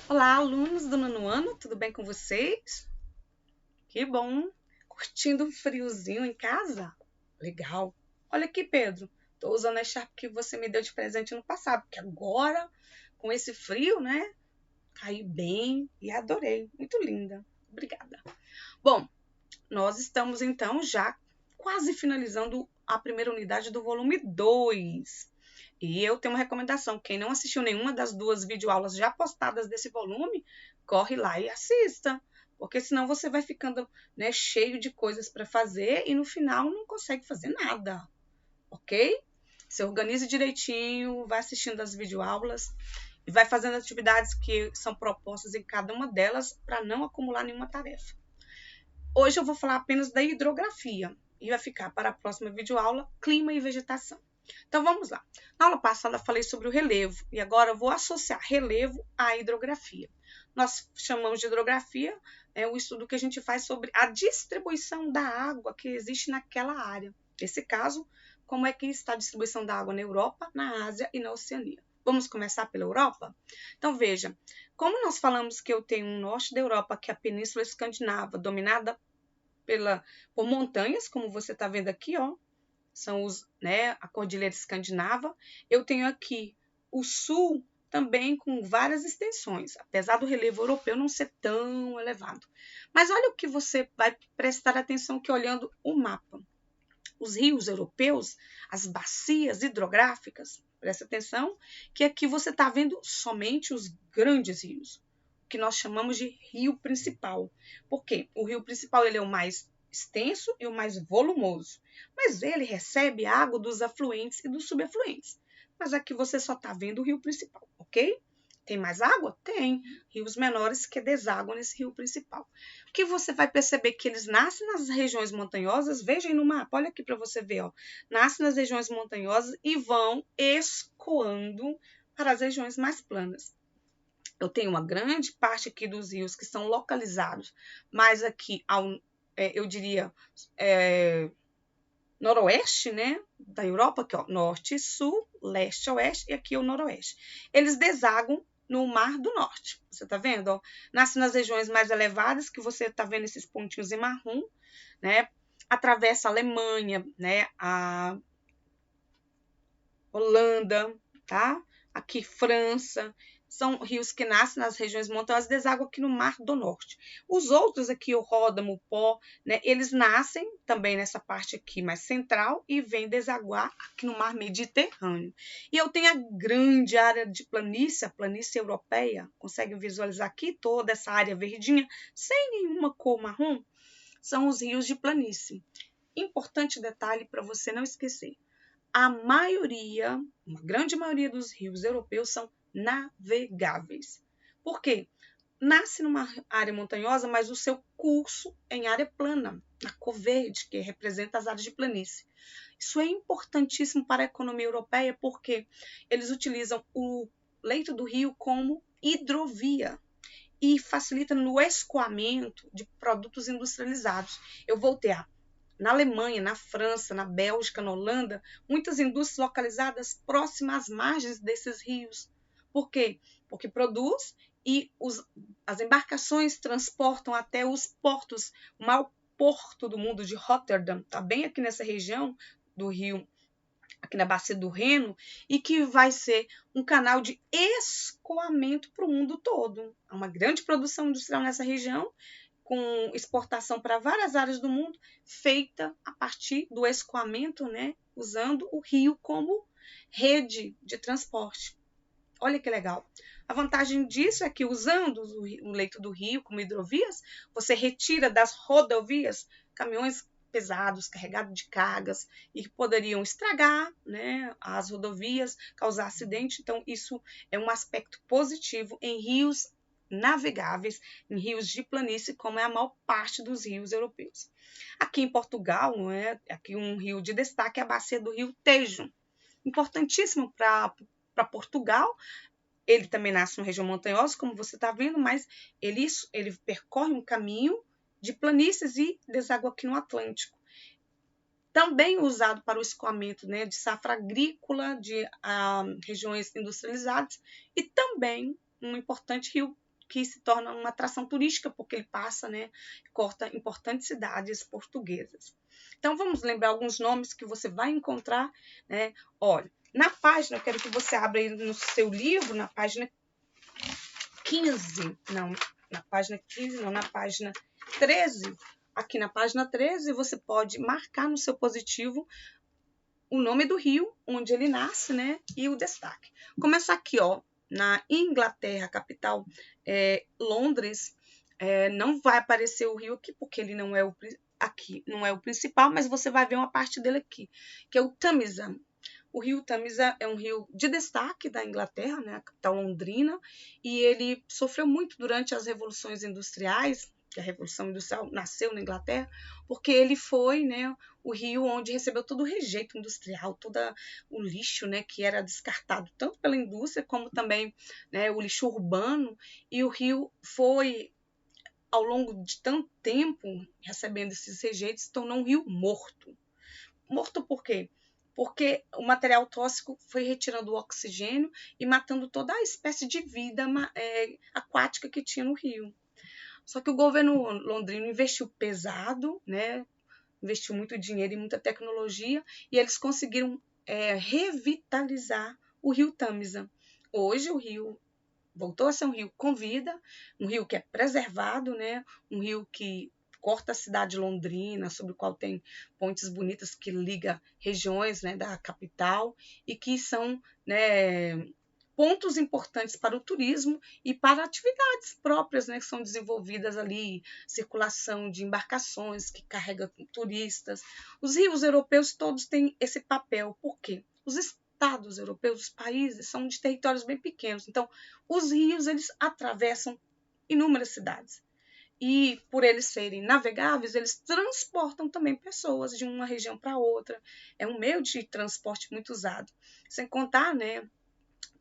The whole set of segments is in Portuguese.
Olá, alunos do nono ano, tudo bem com vocês? Que bom! Curtindo um friozinho em casa? Legal! Olha aqui, Pedro, estou usando a chapa que você me deu de presente no passado, porque agora, com esse frio, né, caiu bem e adorei. Muito linda. Obrigada. Bom, nós estamos então já quase finalizando a primeira unidade do volume 2. E eu tenho uma recomendação: quem não assistiu nenhuma das duas videoaulas já postadas desse volume, corre lá e assista, porque senão você vai ficando, né, cheio de coisas para fazer e no final não consegue fazer nada, ok? Se organize direitinho, vai assistindo as videoaulas e vai fazendo atividades que são propostas em cada uma delas para não acumular nenhuma tarefa. Hoje eu vou falar apenas da hidrografia e vai ficar para a próxima videoaula clima e vegetação. Então vamos lá. Na aula passada eu falei sobre o relevo e agora eu vou associar relevo à hidrografia. Nós chamamos de hidrografia o estudo que a gente faz sobre a distribuição da água que existe naquela área. Nesse caso, como é que está a distribuição da água na Europa, na Ásia e na Oceania. Vamos começar pela Europa? Então veja, como nós falamos que eu tenho um norte da Europa, que é a Península Escandinava, dominada por montanhas, como você está vendo aqui, ó, são a Cordilheira Escandinava. Eu tenho aqui o sul também com várias extensões, apesar do relevo europeu não ser tão elevado. Mas olha o que você vai prestar atenção que olhando o mapa. Os rios europeus, as bacias hidrográficas, presta atenção que aqui você está vendo somente os grandes rios, que nós chamamos de rio principal. Por quê? O rio principal ele é o mais extenso e o mais volumoso, mas ele recebe água dos afluentes e dos subafluentes. Mas aqui você só está vendo o rio principal, ok? Tem mais água? Tem. Rios menores que desaguam nesse rio principal. O que você vai perceber que eles nascem nas regiões montanhosas, veja aí no mapa, olha aqui para você ver, ó. Nascem nas regiões montanhosas e vão escoando para as regiões mais planas. Eu tenho uma grande parte aqui dos rios que são localizados, mas aqui, eu diria, noroeste, né, da Europa, aqui, ó, norte, sul, leste, oeste, e aqui o noroeste. Eles desaguam no Mar do Norte. Você tá vendo? Ó? Nasce nas regiões mais elevadas, que você tá vendo esses pontinhos em marrom, né? Atravessa a Alemanha, né? A Holanda, tá? Aqui França. São rios que nascem nas regiões montanhosas e desaguam aqui no Mar do Norte. Os outros aqui, o Ródano, o Pó, né, eles nascem também nessa parte aqui mais central e vêm desaguar aqui no Mar Mediterrâneo. E eu tenho a grande área de planície, a planície europeia. Conseguem visualizar aqui toda essa área verdinha, sem nenhuma cor marrom? São os rios de planície. Importante detalhe para você não esquecer. A maioria, uma grande maioria dos rios europeus são navegáveis. Por quê? Nasce numa área montanhosa, mas o seu curso é em área plana, na cor verde, que representa as áreas de planície. Isso é importantíssimo para a economia europeia, porque eles utilizam o leito do rio como hidrovia e facilita no escoamento de produtos industrializados. Eu vou ter na Alemanha, na França, na Bélgica, na Holanda, muitas indústrias localizadas próximas às margens desses rios. Por quê? Porque produz e as embarcações transportam até os portos. O maior porto do mundo de Rotterdam está bem aqui nessa região do rio, aqui na bacia do Reno, e que vai ser um canal de escoamento para o mundo todo. Há uma grande produção industrial nessa região, com exportação para várias áreas do mundo, feita a partir do escoamento, né, usando o rio como rede de transporte. Olha que legal. A vantagem disso é que, usando o leito do rio como hidrovias, você retira das rodovias caminhões pesados, carregados de cargas, e que poderiam estragar, né, as rodovias, causar acidente. Então, isso é um aspecto positivo em rios navegáveis, em rios de planície, como é a maior parte dos rios europeus. Aqui em Portugal, aqui um rio de destaque é a bacia do rio Tejo, importantíssimo para Portugal. Ele também nasce numa região montanhosa, como você está vendo, mas ele percorre um caminho de planícies e deságua aqui no Atlântico. Também usado para o escoamento, né, de safra agrícola de regiões industrializadas, e também um importante rio que se torna uma atração turística, porque ele passa, né, corta importantes cidades portuguesas. Então, vamos lembrar alguns nomes que você vai encontrar, né? Olha, na página, eu quero que você abra aí no seu livro, na página 15, não, na página 15, não, na página 13. Aqui na página 13, você pode marcar no seu positivo o nome do rio, onde ele nasce, né, e o destaque. Começa aqui, ó, na Inglaterra, capital, Londres, não vai aparecer o rio aqui, porque ele não é o principal, mas você vai ver uma parte dele aqui, que é o Tamisa. O rio Tamisa é um rio de destaque da Inglaterra, né, a capital londrina, e ele sofreu muito durante as revoluções industriais, que a Revolução Industrial nasceu na Inglaterra, porque ele foi, né, o rio onde recebeu todo o rejeito industrial, todo o lixo, né, que era descartado tanto pela indústria como também, né, o lixo urbano, e o rio foi, ao longo de tanto tempo, recebendo esses rejeitos, se tornou um rio morto. Morto por quê? Porque o material tóxico foi retirando o oxigênio e matando toda a espécie de vida aquática que tinha no rio. Só que o governo londrino investiu pesado, né? Investiu muito dinheiro e muita tecnologia, e eles conseguiram revitalizar o rio Tamisa. Hoje o rio voltou a ser um rio com vida, um rio que é preservado, né? Um rio que corta a cidade londrina, sobre o qual tem pontes bonitas que liga regiões, né, da capital, e que são, né, pontos importantes para o turismo e para atividades próprias, né, que são desenvolvidas ali, circulação de embarcações que carregam turistas. Os rios europeus todos têm esse papel. Por quê? Os estados europeus, os países, são de territórios bem pequenos. Então, os rios, eles atravessam inúmeras cidades. E por eles serem navegáveis, eles transportam também pessoas de uma região para outra. É um meio de transporte muito usado. Sem contar, né,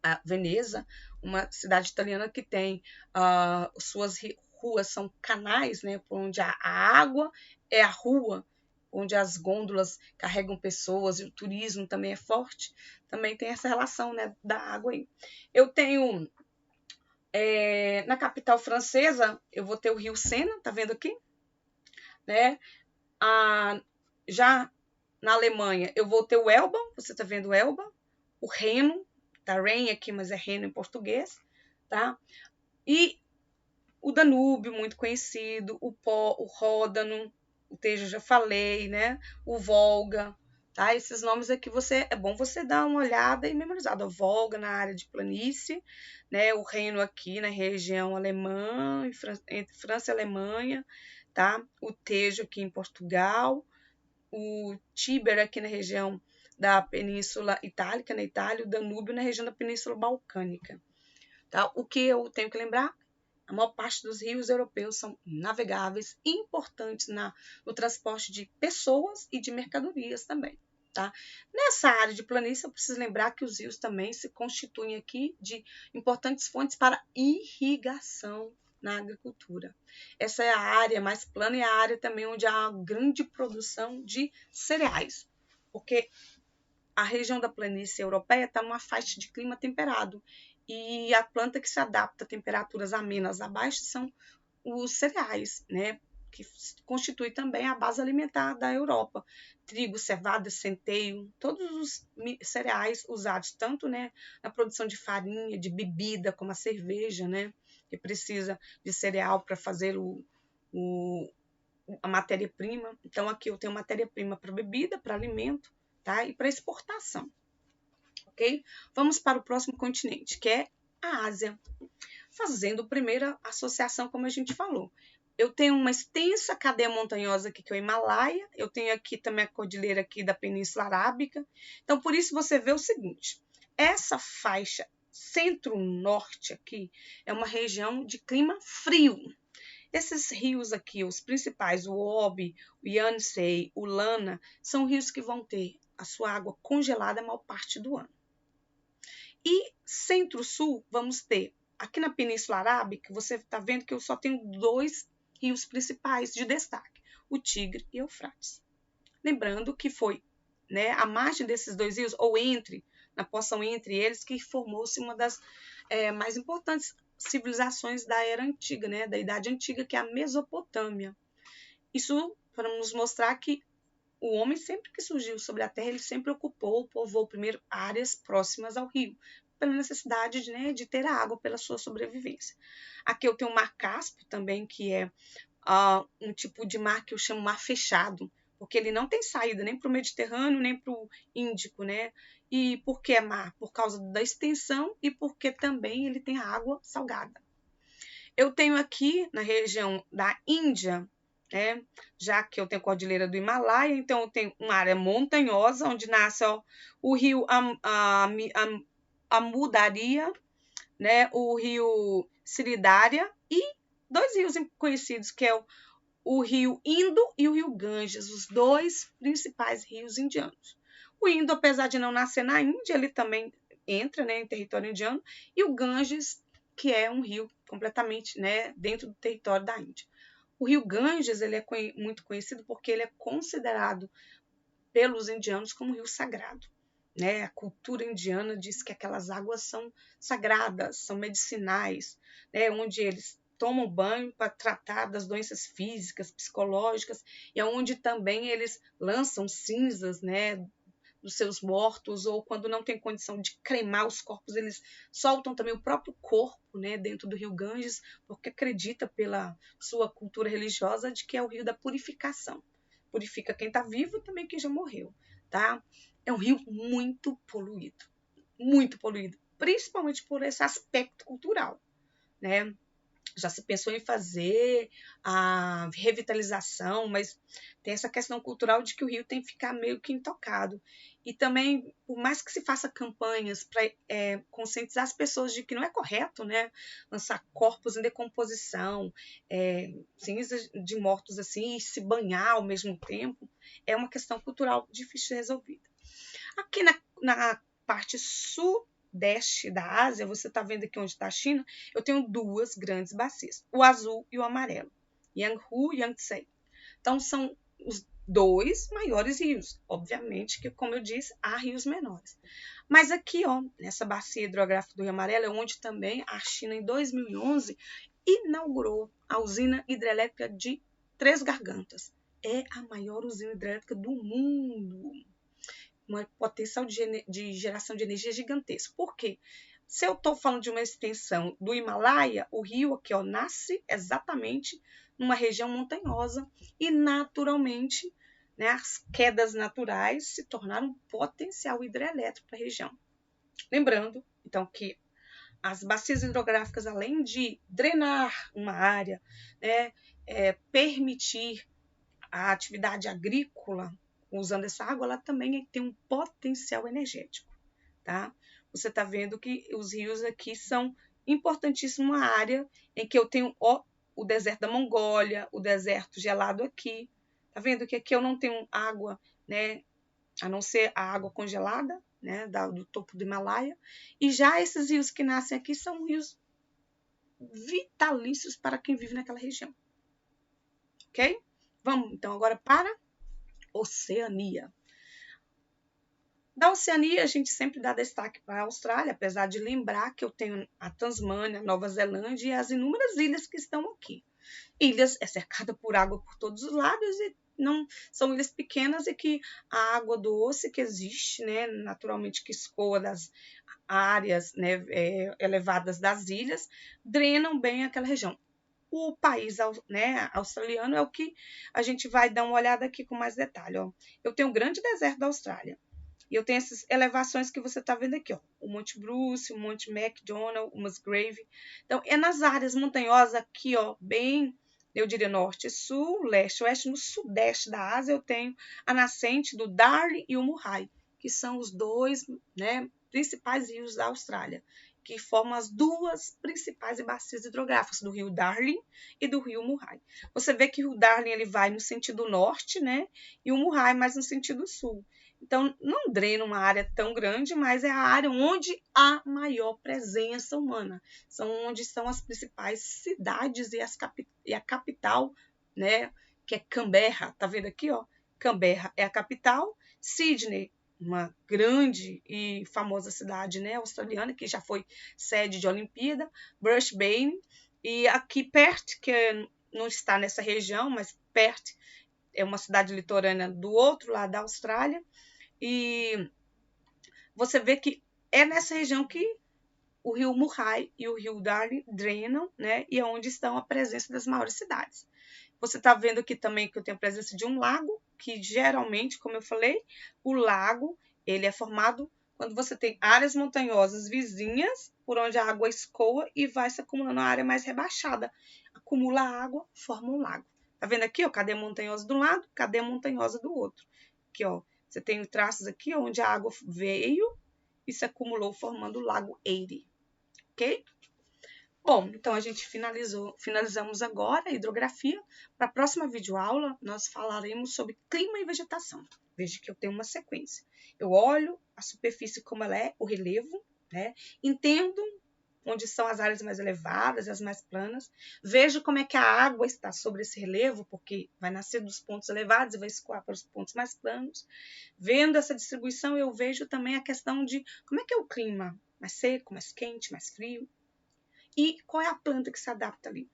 a Veneza, uma cidade italiana que tem suas ruas, são canais, né, por onde a água é a rua, onde as gôndolas carregam pessoas, e o turismo também é forte, também tem essa relação, né, da água aí. Eu tenho, na capital francesa, eu vou ter o rio Sena, tá vendo aqui? Né? Já na Alemanha, eu vou ter o Elba, você tá vendo o Elba? O Reno, tá Rhein aqui, mas é Reno em português, tá? E o Danúbio, muito conhecido, o Ródano, o Tejo já falei, né? O Volga, tá? Esses nomes aqui é bom você dar uma olhada e memorizar. O Volga na área de planície, né? O Reno aqui na região alemã, entre França e Alemanha, tá? O Tejo aqui em Portugal, o Tíber aqui na região da Península Itálica, na Itália, o Danúbio na região da Península Balcânica. Tá? O que eu tenho que lembrar? A maior parte dos rios europeus são navegáveis e importantes no transporte de pessoas e de mercadorias também. Tá? Nessa área de planície, eu preciso lembrar que os rios também se constituem aqui de importantes fontes para irrigação na agricultura. Essa é a área mais plana e a área também onde há grande produção de cereais, porque a região da planície europeia está numa faixa de clima temperado, e a planta que se adapta a temperaturas amenas abaixo são os cereais, né, que constitui também a base alimentar da Europa. Trigo, cevada, centeio, todos os cereais usados tanto, né, na produção de farinha, de bebida, como a cerveja, né, que precisa de cereal para fazer a matéria-prima. Então, aqui eu tenho matéria-prima para bebida, para alimento, tá? E para exportação. Ok? Vamos para o próximo continente, que é a Ásia. Fazendo a primeira associação, como a gente falou. Eu tenho uma extensa cadeia montanhosa aqui, que é o Himalaia. Eu tenho aqui também a cordilheira aqui da Península Arábica. Então, por isso, você vê o seguinte. Essa faixa centro-norte aqui é uma região de clima frio. Esses rios aqui, os principais, o Obi, o Yenisei, o Lana, são rios que vão ter a sua água congelada a maior parte do ano. E centro-sul, vamos ter, aqui na Península Arábica, você está vendo que eu só tenho 2 rios principais de destaque, o Tigre e o Eufrates. Lembrando que foi, né, a margem desses 2 rios, ou na porção entre eles, que formou-se uma das mais importantes civilizações da Era Antiga, né, da Idade Antiga, que é a Mesopotâmia. Isso para nos mostrar que o homem, sempre que surgiu sobre a Terra, ele sempre povoou primeiro áreas próximas ao rio, pela necessidade de ter água pela sua sobrevivência. Aqui eu tenho o Mar Cáspio também, que é um tipo de mar que eu chamo mar fechado, porque ele não tem saída nem para o Mediterrâneo, nem para o Índico, né? E por que é mar? Por causa da extensão e porque também ele tem água salgada. Eu tenho aqui na região da Índia, né, já que eu tenho a Cordilheira do Himalaia, então eu tenho uma área montanhosa, onde nasce o rio Amudarya, né, o rio Siridária e dois rios conhecidos, que é o rio Indo e o rio Ganges, os dois principais rios indianos. O Indo, apesar de não nascer na Índia, ele também entra, né, em território indiano, e o Ganges, que é um rio completamente, né, dentro do território da Índia. O rio Ganges ele é muito conhecido porque ele é considerado pelos indianos como rio sagrado. Né? A cultura indiana diz que aquelas águas são sagradas, são medicinais, né? Onde eles tomam banho para tratar das doenças físicas, psicológicas, e onde também eles lançam cinzas, né, dos seus mortos, ou quando não tem condição de cremar os corpos, eles soltam também o próprio corpo, né, dentro do rio Ganges, porque acredita pela sua cultura religiosa de que é o rio da purificação. Purifica quem está vivo e também quem já morreu, tá? É um rio muito poluído, principalmente por esse aspecto cultural, né? Já se pensou em fazer a revitalização, mas tem essa questão cultural de que o rio tem que ficar meio que intocado. E também, por mais que se faça campanhas para conscientizar as pessoas de que não é correto, né, lançar corpos em decomposição, cinzas de mortos assim, e se banhar ao mesmo tempo, é uma questão cultural difícil de resolver. Aqui na parte sudeste da Ásia, você está vendo aqui onde está a China, eu tenho duas grandes bacias, o azul e o amarelo, Yangtze e Yangtze. Então, são os dois maiores rios. Obviamente que, como eu disse, há rios menores. Mas aqui, ó, nessa bacia hidrográfica do Rio Amarelo, é onde também a China, em 2011, inaugurou a usina hidrelétrica de Três Gargantas. É a maior usina hidrelétrica do mundo. Um potencial de geração de energia gigantesco. Por quê? Se eu estou falando de uma extensão do Himalaia, o rio aqui ó, nasce exatamente numa região montanhosa e naturalmente, né, as quedas naturais se tornaram um potencial hidrelétrico para a região. Lembrando, então, que as bacias hidrográficas, além de drenar uma área, né, permitir a atividade agrícola usando essa água, ela também tem um potencial energético, tá? Você está vendo que os rios aqui são importantíssimos, uma área em que eu tenho o deserto da Mongólia, o deserto gelado aqui. Tá vendo que aqui eu não tenho água, né? A não ser a água congelada, né? Do topo do Himalaia. E já esses rios que nascem aqui são rios vitalícios para quem vive naquela região. Ok? Vamos então agora para Oceania. Da Oceania, a gente sempre dá destaque para a Austrália, apesar de lembrar que eu tenho a Tasmânia, Nova Zelândia e as inúmeras ilhas que estão aqui. Ilhas é cercada por água por todos os lados e não são ilhas pequenas e que a água doce que existe, né, naturalmente que escoa das áreas, né, elevadas das ilhas, drenam bem aquela região. O país, né, australiano é o que a gente vai dar uma olhada aqui com mais detalhe. Ó. Eu tenho um grande deserto da Austrália. E eu tenho essas elevações que você está vendo aqui, ó. O Monte Bruce, o Monte McDonald, o Musgrave. Então, é nas áreas montanhosas aqui, ó, bem, eu diria norte, sul, leste, oeste. No sudeste da Ásia, eu tenho a nascente do Darling e o Murray, que são os dois, né, principais rios da Austrália, que formam as duas principais bacias hidrográficas, do rio Darling e do rio Murray. Você vê que o Darling ele vai no sentido norte, né, e o Murray mais no sentido sul. Então, não drena uma área tão grande, mas é a área onde há maior presença humana. São onde são as principais cidades e a capital, né, que é Canberra. Tá vendo aqui, ó? Canberra é a capital. Sydney uma grande e famosa cidade, né, australiana, que já foi sede de Olimpíada, Brisbane, e aqui Perth, que não está nessa região, mas Perth é uma cidade litorânea do outro lado da Austrália, e você vê que é nessa região que o rio Murray e o rio Darling drenam, né, e é onde estão a presença das maiores cidades. Você está vendo aqui também que eu tenho a presença de um lago, que geralmente, como eu falei, o lago ele é formado quando você tem áreas montanhosas vizinhas, por onde a água escoa e vai se acumulando na área mais rebaixada. Acumula água, forma um lago. Tá vendo aqui, ó, cadeia montanhosa de um lado, cadeia montanhosa do outro. Aqui, ó, você tem traços aqui onde a água veio e se acumulou formando o lago Erie, ok? Bom, então a gente finalizamos agora a hidrografia. Para a próxima videoaula, nós falaremos sobre clima e vegetação. Veja que eu tenho uma sequência. Eu olho a superfície como ela é, o relevo, né? Entendo onde são as áreas mais elevadas e as mais planas. Vejo como é que a água está sobre esse relevo, porque vai nascer dos pontos elevados e vai escoar para os pontos mais planos. Vendo essa distribuição, eu vejo também a questão de como é que é o clima, mais seco, mais quente, mais frio. E qual é a planta que se adapta ali.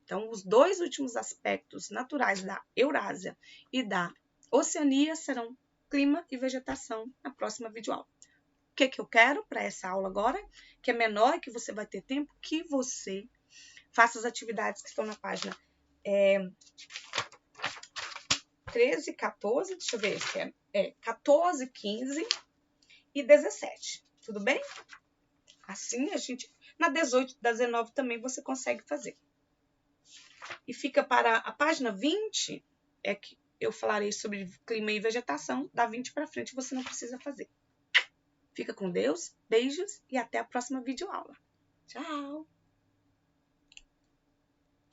Então, os dois últimos aspectos naturais da Eurásia e da Oceania serão clima e vegetação na próxima videoaula. O que eu quero para essa aula agora, que é menor e que você vai ter tempo, que você faça as atividades que estão na página 13, 14, deixa eu ver, 14, 15 e 17, tudo bem? Assim, na 18, 19 também você consegue fazer. E fica para a página 20, é que eu falarei sobre clima e vegetação. Da 20 para frente você não precisa fazer. Fica com Deus, beijos e até a próxima videoaula. Tchau!